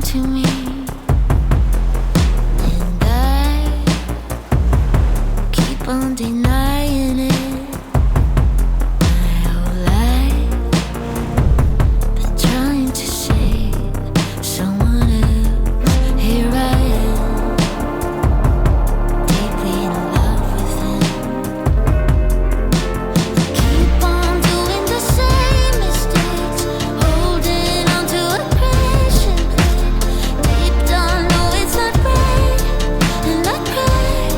to me, and I keep on denying it. My whole life, been trying to save someone else. Here I am, deeply in love with him. Keep on doing the same mistakes, holding on to a crashing plane. Deep down, know it's not right, and I cry,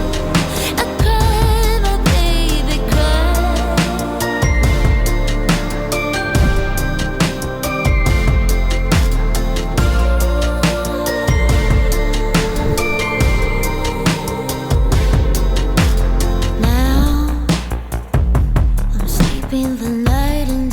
my baby cry. Now I'm sleeping the night and